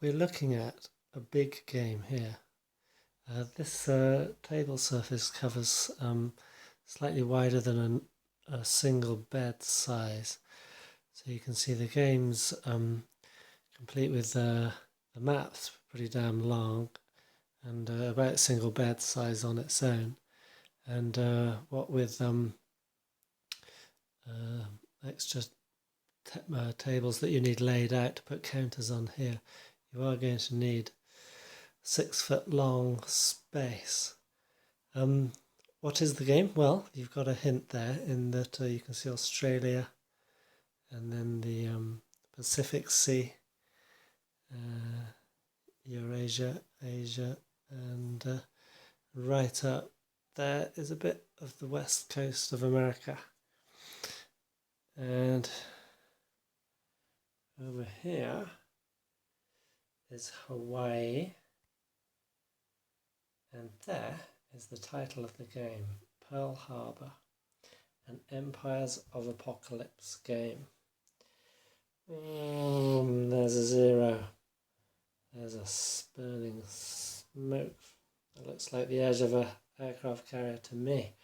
We're looking at a big game here. This table surface covers slightly wider than a single bed size. So you can see the game's complete with the maps pretty damn long and about single bed size on its own. And what with extra tables that you need laid out to put counters on here, you are going to need 6 foot long space. What is the game? Well, you've got a hint there in that you can see Australia and then the Pacific Sea, Eurasia, Asia, and right up there is a bit of the west coast of America. And over here is Hawaii. And there is the title of the game, Pearl Harbour, an Empires of Apocalypse game. There's a 0. There's a burning smoke. It looks like the edge of an aircraft carrier to me.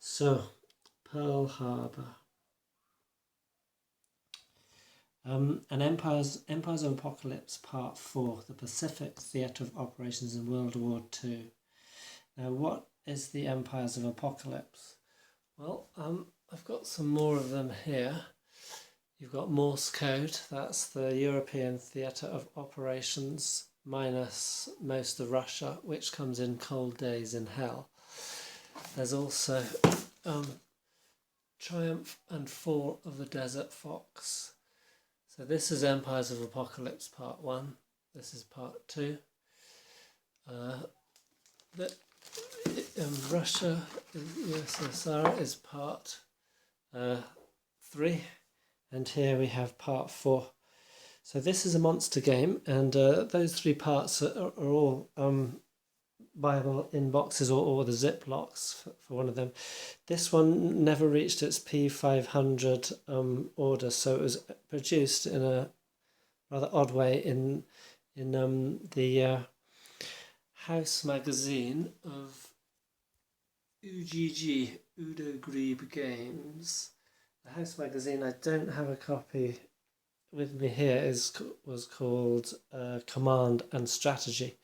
So, Pearl Harbour. An Empires of Apocalypse Part 4, the Pacific Theatre of Operations in World War II. Now, what is the Empires of Apocalypse? Well, I've got some more of them here. You've got Morse code, that's the European Theatre of Operations, minus most of Russia, which comes in Cold Days in Hell. There's also Triumph and Fall of the Desert Fox. So this is Empires of Apocalypse Part 1, this is Part 2. Russia, USSR is Part 3, and here we have Part 4. So this is a monster game, and those 3 parts are all viable in boxes or the Ziplocs for one of them. This one never reached its P500 order, so it was produced in a rather odd way in the house magazine of UGG, Udo Grebe Games. The house magazine, I don't have a copy with me here, was called Command and Strategy.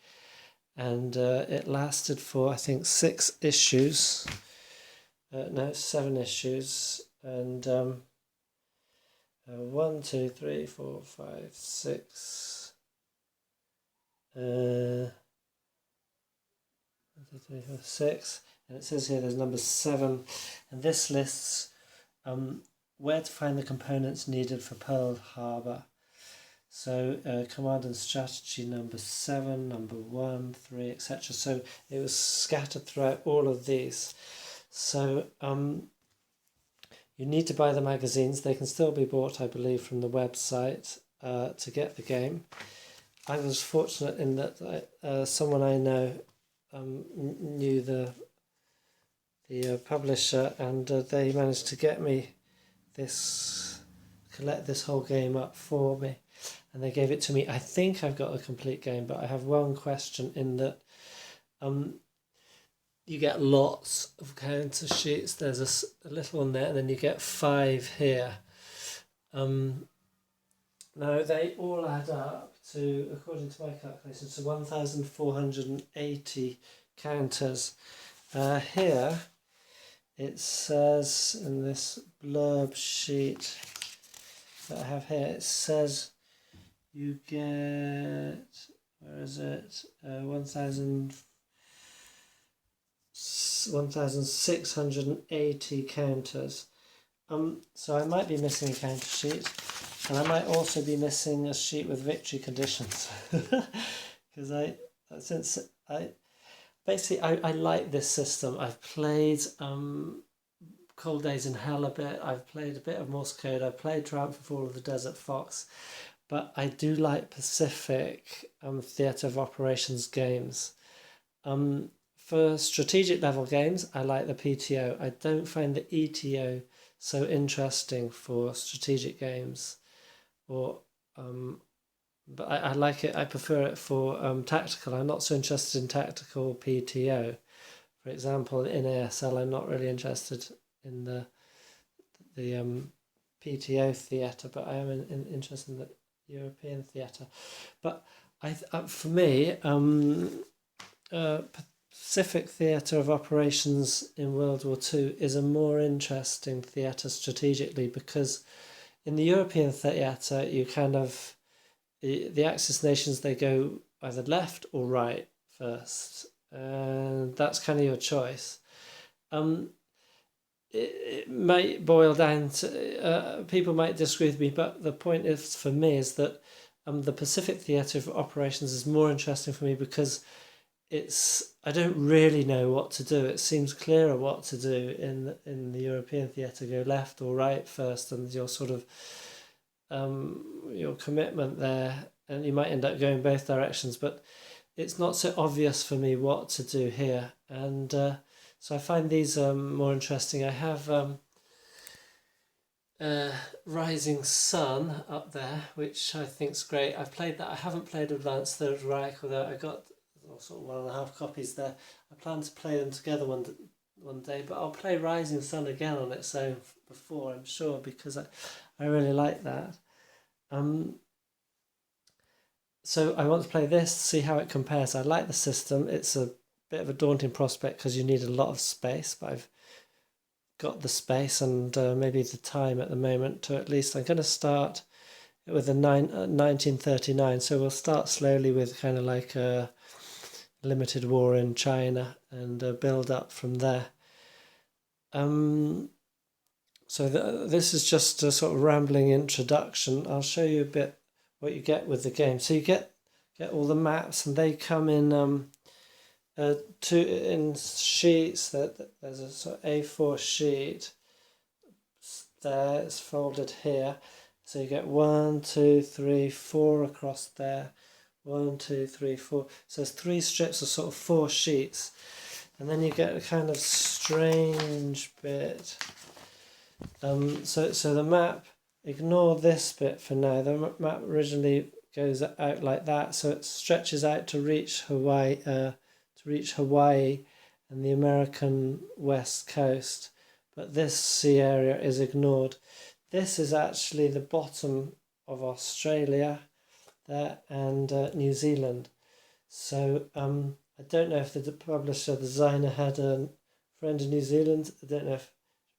And it lasted for, I think, 6 issues. No, 7 issues. And 1, 2, 3, 4, 5, 6. 1, 2, 3, 4, 6. And it says here there's number 7. And this lists where to find the components needed for Pearl Harbour. So command and strategy number 7, number 1, 3, etc. So it was scattered throughout all of these. So you need to buy the magazines. They can still be bought, I believe, from the website to get the game. I was fortunate in that someone I know knew the publisher, and they managed to get me collect this whole game up for me. And they gave it to me. I think I've got a complete game, but I have one question in that you get lots of counter sheets. There's a little one there, and then you get 5 here. Now, they all add up to, according to my calculations, to 1,480 counters. Here, it says in this blurb sheet that I have here, it says you get, where is it, 1,680 counters. So I might be missing a counter sheet, and I might also be missing a sheet with victory conditions, because I like this system. I've played Cold Days in Hell a bit, I've played a bit of Morse code, I've played Triumph and Fall of the Desert Fox, but I do like Pacific Theatre of Operations games. For strategic level games, I like the PTO. I don't find the ETO so interesting for strategic games or but I like it. I prefer it for tactical. I'm not so interested in tactical PTO. For example, in ASL, I'm not really interested in the PTO theatre, but I am interested in the European theatre. But for me, Pacific theatre of operations in World War II is a more interesting theatre strategically, because in the European theatre, you kind of, the Axis nations, they go either left or right first, and that's kind of your choice. It might boil down to, people might disagree with me, but the point is, for me, is that the Pacific theatre of operations is more interesting for me, because I don't really know what to do. It seems clearer what to do in the European theatre. Go left or right first, and your sort of your commitment there, and you might end up going both directions. But it's not so obvious for me what to do here, and so I find these more interesting. I have Rising Sun up there, which I think's great. I've played that. I haven't played Advanced Third Reich, although I got sort of 1.5 copies there. I plan to play them together one day, but I'll play Rising Sun again on its own before, I'm sure, because I really like that. So I want to play this, see how it compares. I like the system. It's a bit of a daunting prospect because you need a lot of space, but I've got the space and maybe the time at the moment to, at least I'm going to start with the 1939. So we'll start slowly with kind of like a limited war in China and build up from there. So this is just a sort of rambling introduction. I'll show you a bit what you get with the game. So you get all the maps, and they come in in sheets. There's a sort of A4 sheet there. It's folded here. So you get 1, 2, 3, 4 across there. 1, 2, 3, 4. So there's 3 strips of sort of 4 sheets, and then you get a kind of strange bit. So the map, ignore this bit for now. The map originally goes out like that, so it stretches out to reach Hawaii, and the American west coast. But this sea area is ignored. This is actually the bottom of Australia there and New Zealand. So I don't know if the publisher, the designer, had a friend in New Zealand. I don't know if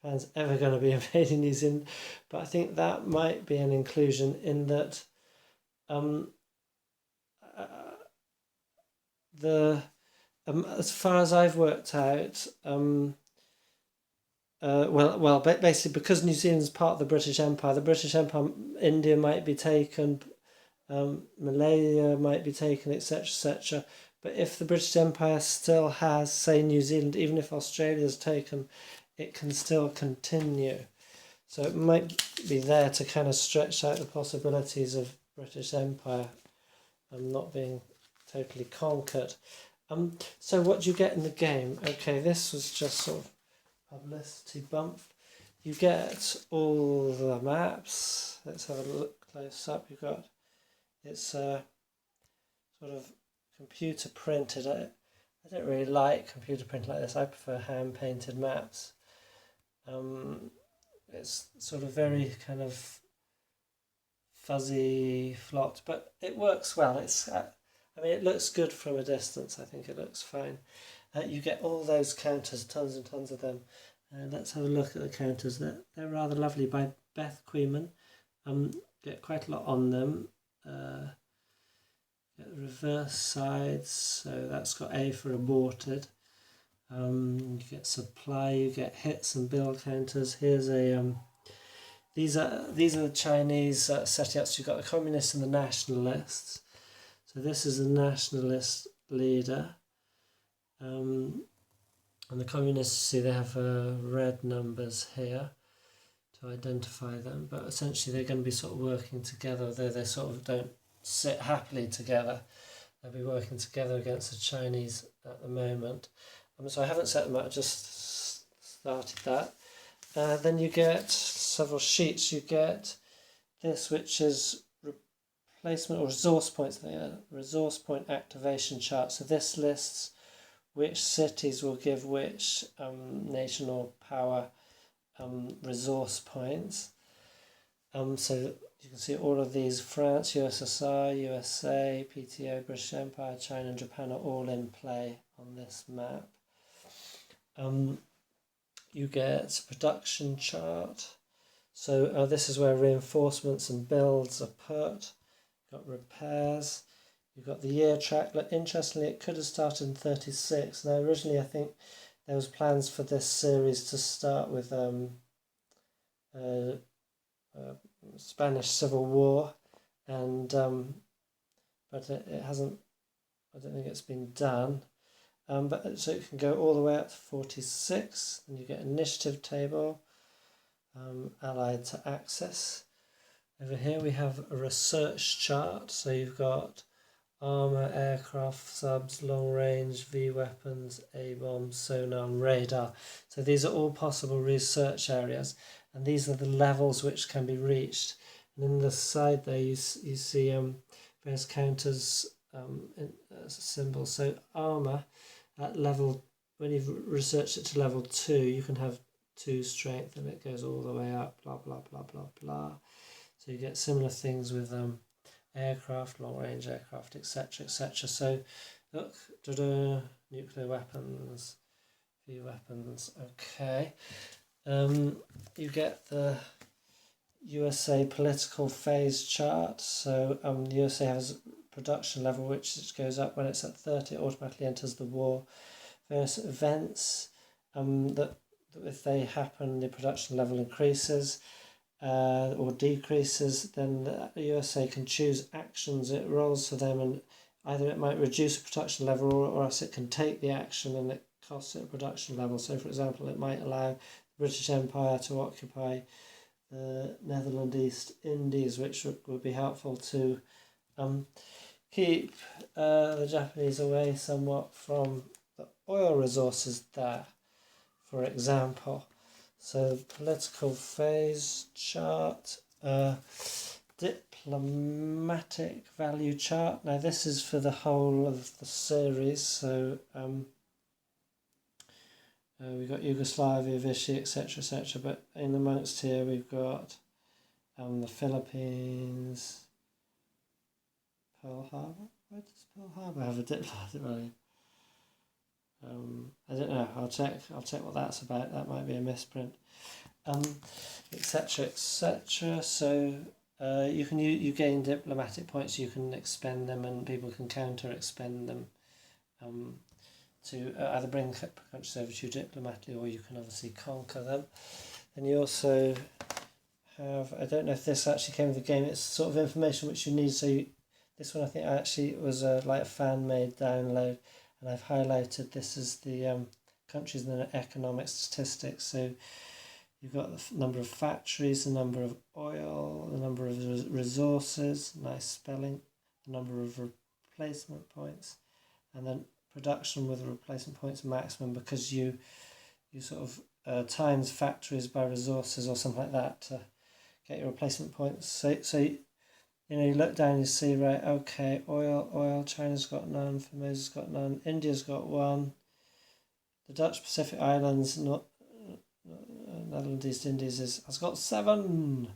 Japan's ever going to be invading New Zealand, but I think that might be an inclusion in that as far as I've worked out, basically because New Zealand's part of the British Empire, India might be taken, Malaya might be taken, etc., etc. But if the British Empire still has, say, New Zealand, even if Australia's taken, it can still continue. So it might be there to kind of stretch out the possibilities of British Empire not being totally conquered. So what do you get in the game? Okay, this was just sort of publicity bump. You get all the maps. Let's have a look close up. You've got, it's sort of computer printed. I don't really like computer printed like this. I prefer hand painted maps. It's sort of very kind of fuzzy, flot, but it works well. It looks good from a distance. I think it looks fine. You get all those counters, tons and tons of them. Let's have a look at the counters. They're rather lovely, by Beth Queeman. Get quite a lot on them. Get the reverse sides, so that's got A for aborted. You get supply, you get hits and build counters. Here's a these are the Chinese setting up. So you've got the communists and the nationalists. So this is the nationalist leader, and the communists, see, they have red numbers here to identify them. But essentially, they're going to be sort of working together, although they sort of don't sit happily together. They'll be working together against the Chinese at the moment. So I haven't set them up, I just started that. Then you get several sheets. You get this, which is placement or resource points. Resource point activation chart. So this lists which cities will give which nation or power resource points. So you can see all of these: France, USSR, USA, PTO, British Empire, China and Japan are all in play on this map. You get a production chart. So this is where reinforcements and builds are put. You've got repairs. You've got the year track. Look, interestingly, it could have started in 36. Now, originally, I think there was plans for this series to start with Spanish Civil War, and but it hasn't. I don't think it's been done. But so it can go all the way up to 46. Then you get initiative table, allied to axis. Over here we have a research chart. So you've got armour, aircraft, subs, long range, V weapons, A-bombs, sonar and radar. So these are all possible research areas, and these are the levels which can be reached. And in the side there you see various counters symbols. So armour at level, when you've researched it to level 2, you can have 2 strength and it goes all the way up, blah blah blah blah blah. So you get similar things with aircraft, long range aircraft, etc. etc. So look, nuclear weapons, V weapons, okay. You get the USA political phase chart. So the USA has production level which goes up when it's at 30, it automatically enters the war. Various events that if they happen, the production level increases or decreases. Then the USA can choose actions it rolls for them, and either it might reduce the production level or else it can take the action and it costs it a production level. So for example, it might allow the British Empire to occupy the Netherlands East Indies, which would be helpful to keep the Japanese away somewhat from the oil resources there, for example. So political phase chart, diplomatic value chart. Now this is for the whole of the series. So we've got Yugoslavia, Vichy, etc., etc. But in amongst here we've got the Philippines, Pearl Harbour. Where does Pearl Harbour have a diplomatic value? I don't know. I'll check what that's about. That might be a misprint. Etc. etc. So you gain diplomatic points. You can expend them, and people can counter expend them to either bring countries over to you diplomatically, or you can obviously conquer them. And you also have, I don't know if this actually came with the game. It's sort of information which you need. So this one I think actually was like a fan-made download. And I've highlighted this as the countries and the economic statistics. So you've got the number of factories, the number of oil, the number of resources, nice spelling, the number of replacement points, and then production with replacement points maximum, because you sort of times factories by resources or something like that to get your replacement points. So you look down, you see, right, okay, oil, China's got none, Formosa's got none, India's got 1, the Dutch Pacific Islands, Netherlands East Indies has got 7.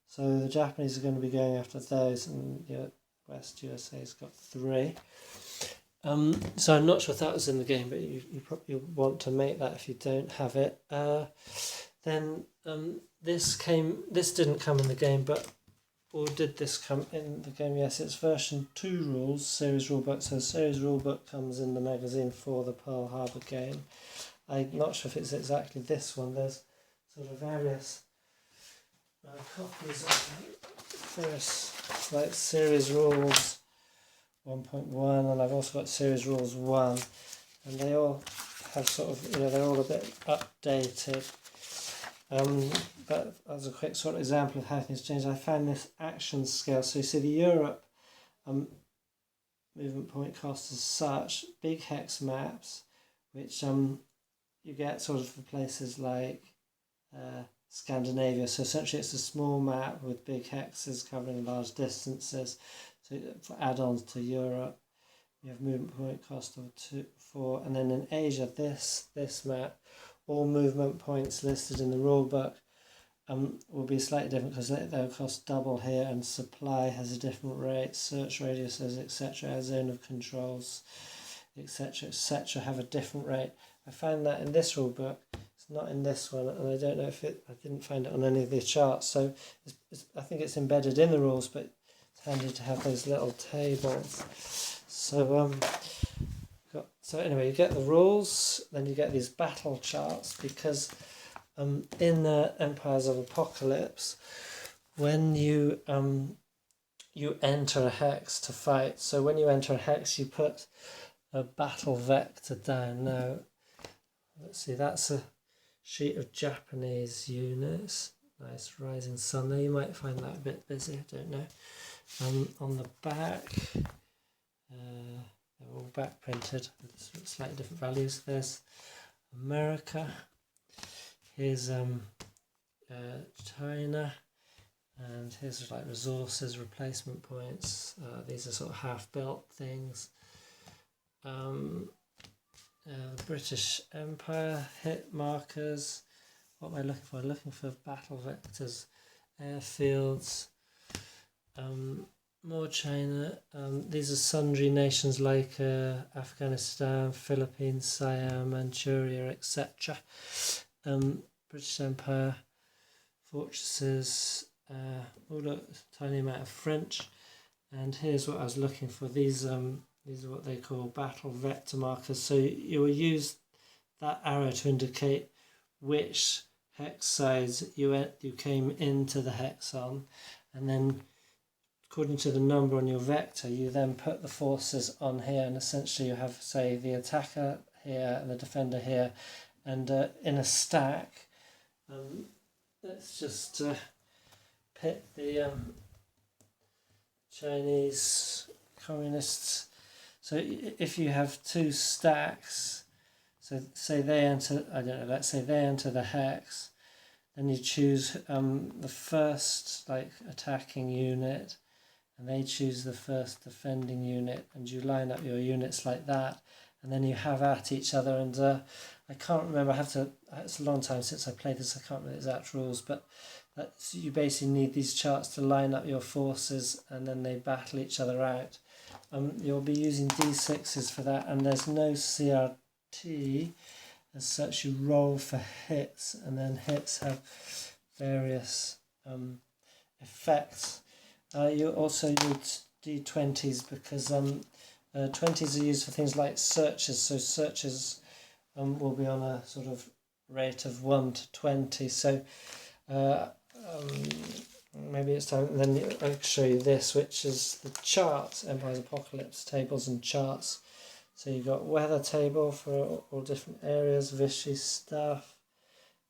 So the Japanese are going to be going after those, and West USA's got 3. So I'm not sure if that was in the game, but you probably want to make that if you don't have it. Then this didn't come in the game, but or did this come in the game? Yes, it's version 2 rules, series rulebook. So the series rulebook comes in the magazine for the Pearl Harbour game. I'm not sure if it's exactly this one. There's sort of various copies of various like series rules 1.1, and I've also got series rules 1, and they all have sort of, they're all a bit updated. But as a quick sort of example of how things change, I found this action scale. So you see the Europe movement point cost as such, big hex maps, which you get sort of for places like Scandinavia. So essentially it's a small map with big hexes covering large distances. So for add-ons to Europe, you have movement point cost of 4, and then in Asia, this map, all movement points listed in the rulebook will be slightly different because they'll cost double here, and supply has a different rate, search radiuses, etc., zone of controls, etc., etc., have a different rate. I found that in this rulebook. It's not in this one, and I don't know if I didn't find it on any of the charts, so I think it's embedded in the rules, but it's handy to have those little tables. So anyway, you get the rules, then you get these battle charts, because in the Empires of Apocalypse, when you enter a hex to fight, so when you enter a hex, you put a battle vector down. Now, let's see, that's a sheet of Japanese units. Nice rising sun there. You might find that a bit busy, I don't know. On the back, they're all back printed with slightly different values. There's America. Here's China, and here's like resources, replacement points. These are sort of half-built things. British Empire, hit markers. What am I looking for? I'm looking for battle vectors, airfields. More China. These are sundry nations like Afghanistan, Philippines, Siam, Manchuria, etc. British Empire, fortresses. Oh look, tiny amount of French. And here's what I was looking for. These are what they call battle vector markers. So you will use that arrow to indicate which hex size you came into the hex on, and then according to the number on your vector, you then put the forces on here, and essentially you have, say, the attacker here and the defender here, and in a stack. Let's just pit the Chinese communists. So if you have two stacks, so say they enter, I don't know, let's say they enter the hex, then you choose the first like attacking unit, and they choose the first defending unit, and you line up your units like that, and then you have at each other. And I can't remember, it's a long time since I played this, I can't remember the exact rules, but you basically need these charts to line up your forces, and then they battle each other out. You'll be using D6s for that, and there's no CRT as such. You roll for hits, and then hits have various effects. You also need D20s because 20s are used for things like searches. So searches will be on a sort of rate of 1 to 20. So maybe it's time. And then I'll show you this, which is the charts, Empire's Apocalypse tables and charts. So you've got weather table for all different areas, Vichy stuff,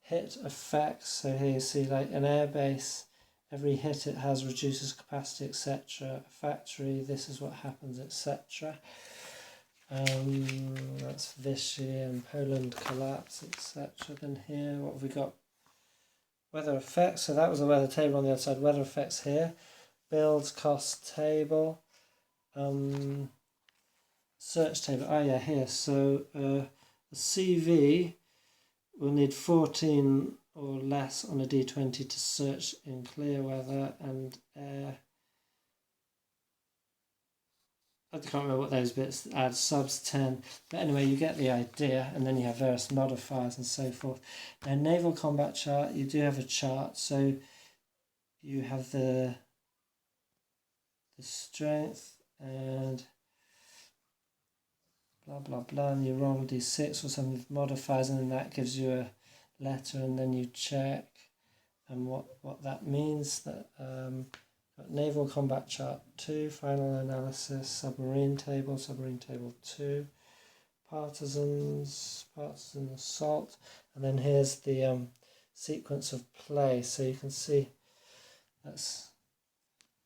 hit effects. So here you see like an airbase. Every hit it has reduces capacity, etc. Factory, this is what happens, etc. That's Vichy and Poland collapse, etc. Then here, what have we got? Weather effects, so that was the weather table on the other side. Weather effects here. Builds cost table. Search table, yeah, here. So the CV will need 14 or less on a D20 to search in clear weather and air. I can't remember what those bits add, subs 10. But anyway, you get the idea, and then you have various modifiers and so forth. Now, naval combat chart, you do have a chart, so you have the strength and blah blah blah, and you roll a d6 or something with modifiers, and then that gives you a letter, and then you check and what that means. That naval combat chart 2, final analysis, submarine table 2, partisan assault, and then here's the sequence of play. So you can see that's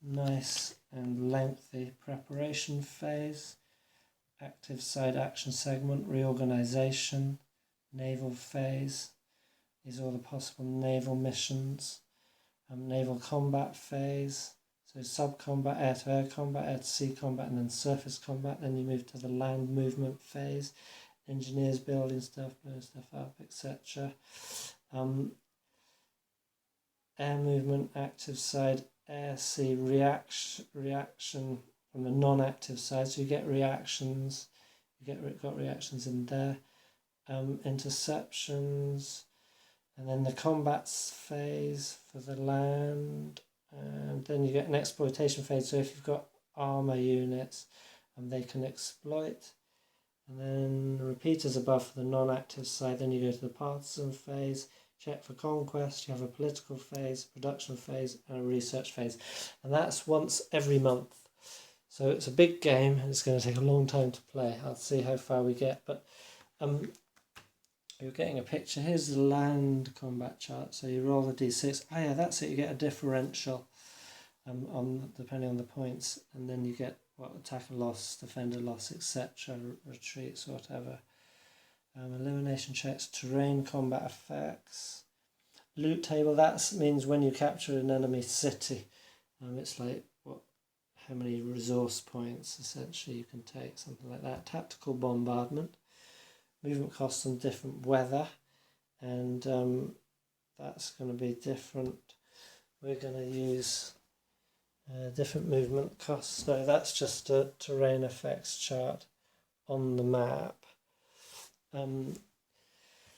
nice and lengthy. Preparation phase, active side action segment, reorganization, naval phase. These are all the possible naval missions. Naval combat phase. So sub-combat, air-to-air combat, air-to-sea combat, and then surface combat. Then you move to the land movement phase. Engineers building stuff, blowing stuff up, etc. Air movement, active side, air-sea reaction from the non-active side. So you get reactions. Got reactions in there. Interceptions. And then the combat phase for the land. And then you get an exploitation phase. So if you've got armour units, they can exploit. And then repeaters above for the non-active side. Then you go to the partisan phase, check for conquest. You have a political phase, production phase, and a research phase. And that's once every month. So it's a big game, and it's going to take a long time to play. I'll see how far we get. But you're getting a picture. Here's the land combat chart. So you roll the d6. Oh yeah, that's it. You get a differential depending on the points, and then you get what attacker loss, defender loss, etc., retreats, whatever. Elimination checks, terrain combat effects, loot table. That means when you capture an enemy city, it's like how many resource points essentially you can take, something like that. Tactical bombardment, movement costs on different weather, and that's going to be different. We're going to use different movement costs. No, that's just a terrain effects chart on the map.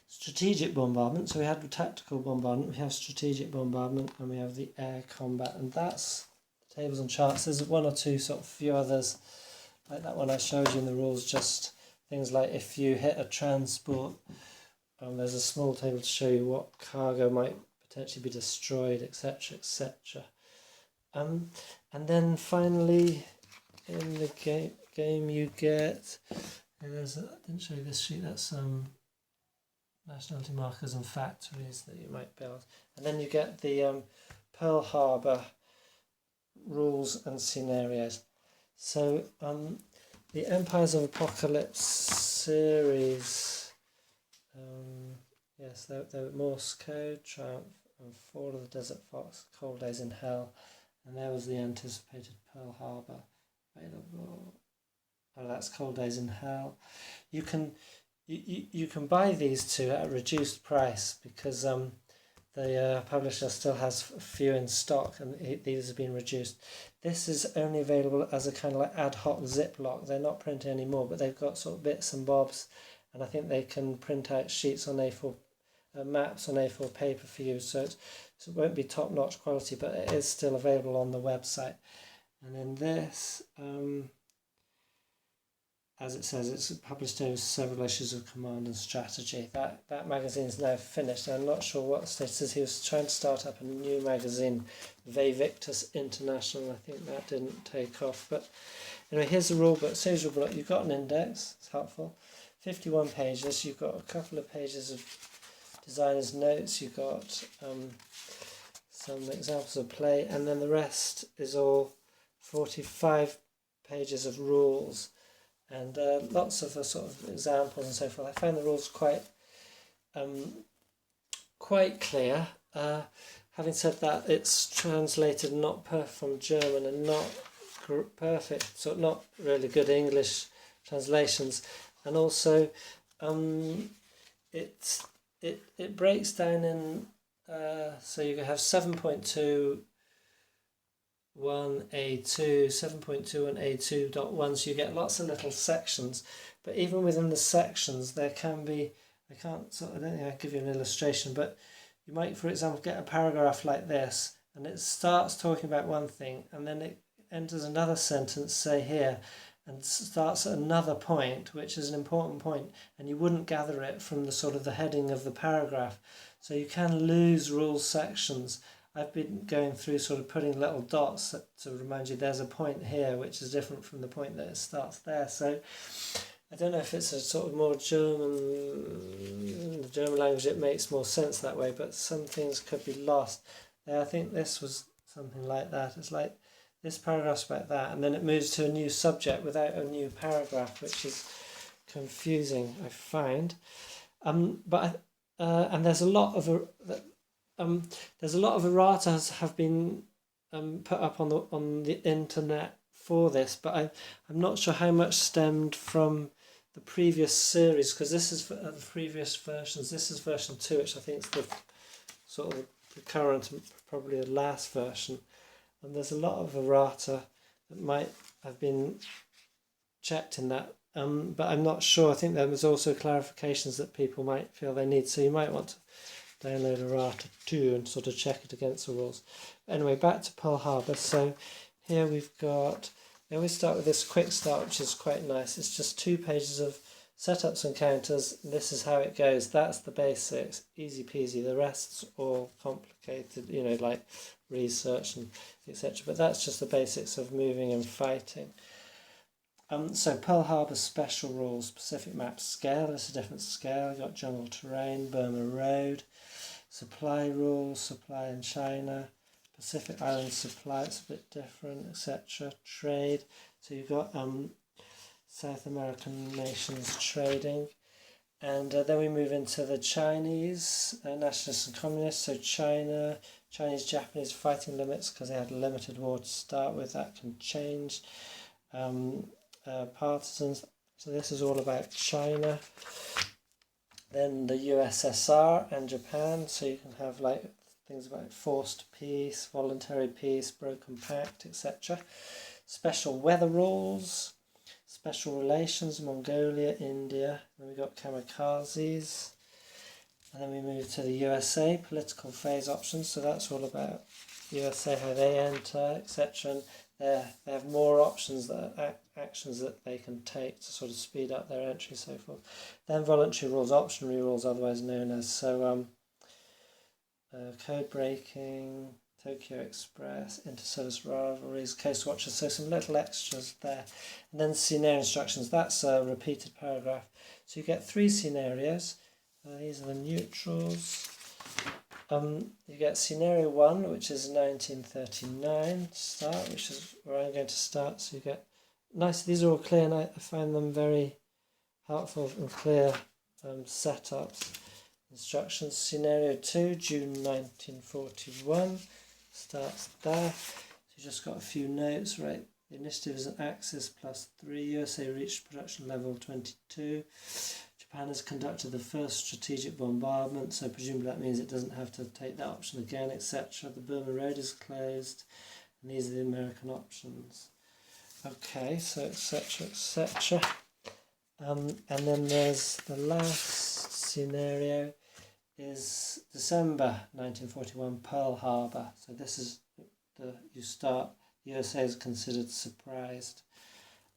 Strategic bombardment. So we had the tactical bombardment, we have strategic bombardment, and we have the air combat, and that's the tables and charts. There's one or two few others like that one I showed you in the rules, just things like if you hit a transport, there's a small table to show you what cargo might potentially be destroyed, etc., etc. And then finally in the game you get, I didn't show you this sheet, that's nationality markers and factories that you might build. And then you get the Pearl Harbour rules and scenarios. So the Empires of Apocalypse series, yes, the Morse Code, Triumph, and Fall of the Desert Fox, Cold Days in Hell, and there was the anticipated Pearl Harbour available. Oh, that's Cold Days in Hell. You can buy these two at a reduced price because the publisher still has a few in stock, and these have been reduced. This is only available as a kind of like ad hoc Ziploc. They're not printed anymore, but they've got sort of bits and bobs, and I think they can print out sheets on A4, maps on A4 paper for you. So it won't be top-notch quality, but it is still available on the website. And then this, as it says, it's published over several issues of Command and Strategy. That magazine is now finished. I'm not sure what the status is. He was trying to start up a new magazine, Ve Victus International. I think that didn't take off. But anyway, here's the rule book. Series rule book. You've got an index. It's helpful. 51 pages. You've got a couple of pages of designer's notes. You've got some examples of play, and then the rest is all 45 pages of rules. And lots of sort of examples and so forth. I found the rules quite clear. Having said that, it's translated not perfect from German and not perfect, so not really good English translations. And also, it breaks down in so you can have 7.2. 1A2, 7.2 and A2.1, so you get lots of little sections, but even within the sections there can be, I don't think I can give you an illustration, but you might, for example, get a paragraph like this, and it starts talking about one thing, and then it enters another sentence, say here, and starts at another point, which is an important point, and you wouldn't gather it from the sort of the heading of the paragraph, so you can lose rule sections. I've been going through sort of putting little dots to remind you there's a point here which is different from the point that it starts there. So I don't know if it's a sort of more German, the German language, it makes more sense that way, but some things could be lost. I think this was something like that. It's like this paragraph's about that, and then it moves to a new subject without a new paragraph, which is confusing, I find. But and there's a lot of errata have been put up on the internet for this, but I'm not sure how much stemmed from the previous series, because this is the previous versions. This is version 2, which I think is the sort of the current and probably the last version, and there's a lot of errata that might have been checked in that, but I'm not sure. I think there was also clarifications that people might feel they need, so you might want to download errata too and sort of check it against the rules. Anyway, back to Pearl Harbour. So here we've got, I always start with this quick start, which is quite nice. It's just 2 pages of setups and counters. This is how it goes. That's the basics, easy peasy. The rest's all complicated, you know, like research and etc. But that's just the basics of moving and fighting. So Pearl Harbour special rules, specific map scale. There's a different scale. You've got jungle terrain, Burma Road, supply rules, supply in China, Pacific Island supply, it's a bit different, etc. Trade. So you've got South American nations trading, and then we move into the Chinese nationalists and communists. So China, Chinese, Japanese fighting limits, because they had a limited war to start with. That can change. Partisans. So this is all about China. Then the USSR and Japan. So you can have like things about forced peace, voluntary peace, broken pact, etc. Special weather rules, special relations, Mongolia, India. Then we got kamikazes. And then we move to the USA, political phase options. So that's all about USA, how they enter, etc. And they have more options, that are actions that they can take to sort of speed up their entry, so forth. Then voluntary rules, optionary rules, otherwise known as code breaking, Tokyo Express, inter-service rivalries, case watchers. So some little extras there. And then scenario instructions. That's a repeated paragraph. So you get 3 scenarios. These are the neutrals. You get scenario 1, which is 1939 to start, which is where I'm going to start. So you get nice. These are all clear, and I find them very helpful and clear setups. Instructions. Scenario 2, June 1941, starts there. So you just got a few notes, right? The initiative is an Axis +3. USA reached production level 22. Japan has conducted the first strategic bombardment, so presumably that means it doesn't have to take that option again, etc. The Burma Road is closed, and these are the American options. Okay, so etc, etc. And then there's the last scenario is December 1941, Pearl Harbour. So this is you start, the USA is considered surprised,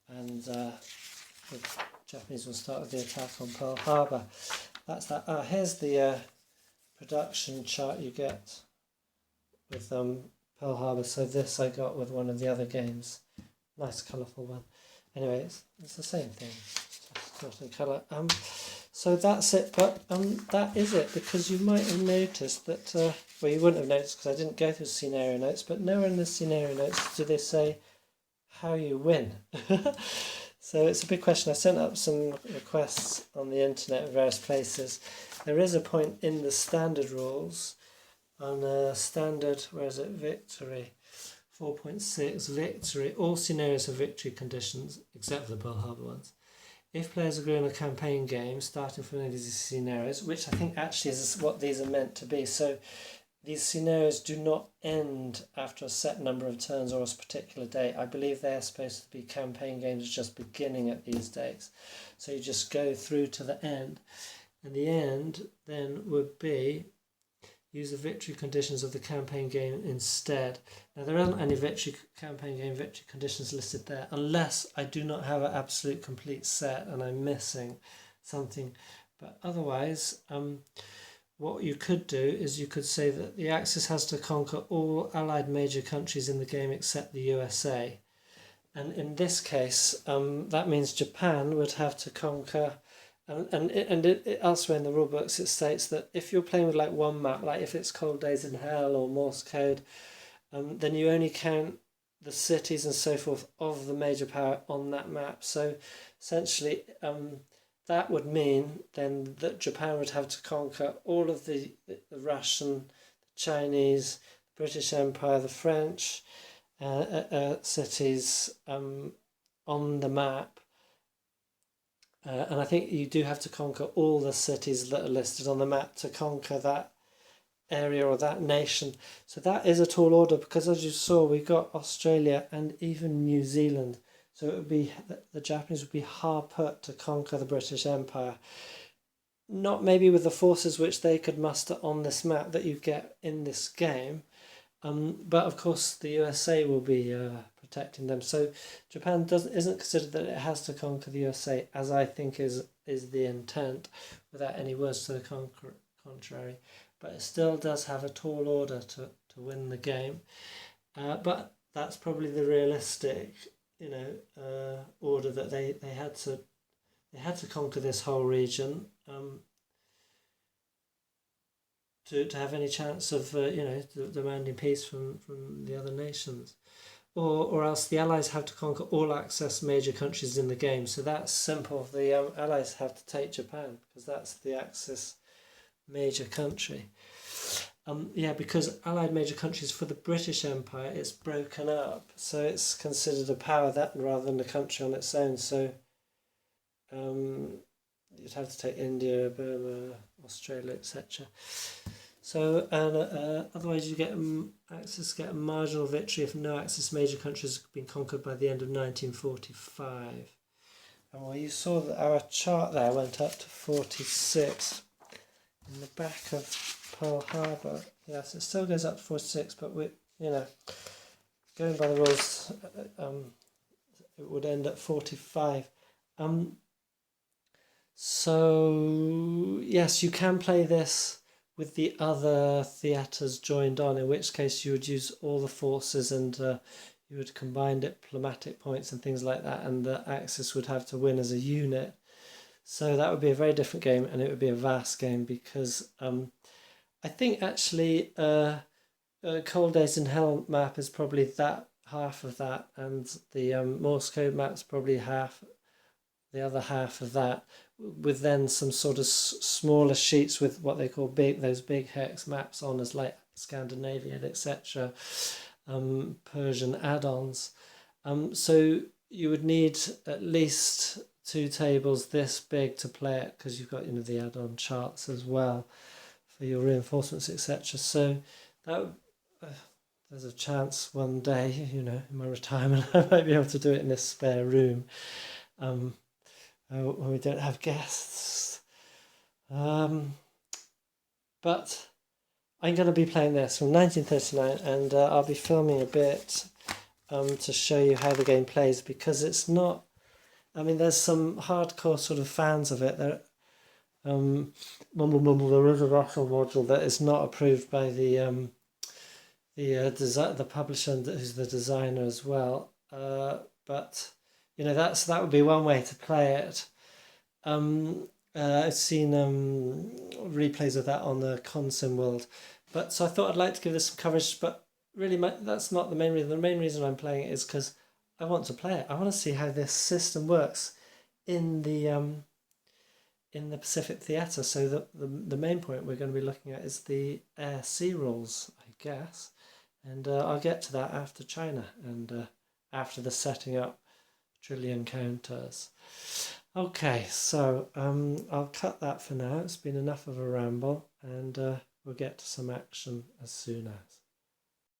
and the Japanese will start with the attack on Pearl Harbour. That's that. Here's the production chart you get with Pearl Harbour. So this I got with one of the other games. Nice colourful one. Anyway, it's the same thing, just not in colour. So that's it, but that is it, because you might have noticed that, well, you wouldn't have noticed because I didn't go through scenario notes, but nowhere in the scenario notes do they say how you win. So it's a big question. I sent up some requests on the internet in various places. There is a point in the standard rules on standard, where is it, victory, 4.6, victory. All scenarios have victory conditions, except for the Pearl Harbour ones. If players agree on a campaign game, starting from any of these scenarios, which I think actually is what these are meant to be. So these scenarios do not end after a set number of turns or a particular date. I believe they are supposed to be campaign games just beginning at these dates. So you just go through to the end. And the end then would be use the victory conditions of the campaign game instead. Now there aren't any campaign game victory conditions listed there, unless I do not have an absolute complete set and I'm missing something. But otherwise, what you could do is you could say that the Axis has to conquer all allied major countries in the game except the USA. And in this case, that means Japan would have to conquer. And elsewhere in the rule books it states that if you're playing with like one map, like if it's Cold Days in Hell or Morse Code, then you only count the cities and so forth of the major power on that map. So essentially, that would mean then that Japan would have to conquer all of the Russian, the Chinese, the British Empire, the French cities on the map. And I think you do have to conquer all the cities that are listed on the map to conquer that area or that nation. So that is a tall order because, as you saw, we got Australia and even New Zealand. So it would be the Japanese would be hard put to conquer the British Empire. Not maybe with the forces which they could muster on this map that you get in this game, but of course the USA will be protecting them. So Japan isn't considered that it has to conquer the USA, as I think is the intent, without any words to the contrary. But it still does have a tall order to win the game. But that's probably the realistic, order that they had to conquer this whole region to have any chance of demanding peace from the other nations, or else the Allies have to conquer all Axis major countries in the game. So that's simple. The Allies have to take Japan because that's the Axis major country. Because Allied major countries for the British Empire, it's broken up, so it's considered a power that rather than a country on its own. So you'd have to take India, Burma, Australia, etc. So otherwise you get Axis get a marginal victory if no Axis major countries have been conquered by the end of 1945. And well, you saw that our chart there went up to 46 in the back of Pearl Harbour. Yes, it still goes up to 46, but we, going by the rules, it would end at 45. So yes, you can play this with the other theatres joined on, in which case you would use all the forces and you would combine diplomatic points and things like that, and the Axis would have to win as a unit. So that would be a very different game, and it would be a vast game because I think actually Cold Days in Hell map is probably that half of that, and the Morse code map's probably the other half of that, with then some sort of smaller sheets with what they call those big hex maps on as like Scandinavian, etc. Persian add-ons. So you would need at least 2 tables this big to play it, because you've got the add-on charts as well for your reinforcements, etc. So that there's a chance one day, in my retirement, I might be able to do it in this spare room when we don't have guests. But I'm going to be playing this from 1939, and I'll be filming a bit to show you how the game plays, because it's not... there's some hardcore sort of fans of it. There is a rational module that is not approved by the publisher, who's the designer as well. But that would be one way to play it. I've seen replays of that on the Consim World, but so I thought I'd like to give this some coverage. But really, that's not the main reason. The main reason I'm playing it is because I want to play it. I want to see how this system works in the Pacific Theatre. So the main point we're going to be looking at is the air-sea rules, I guess, and I'll get to that after China and after the setting up trillion counters. Okay, so I'll cut that for now. It's been enough of a ramble, and we'll get to some action as soon as.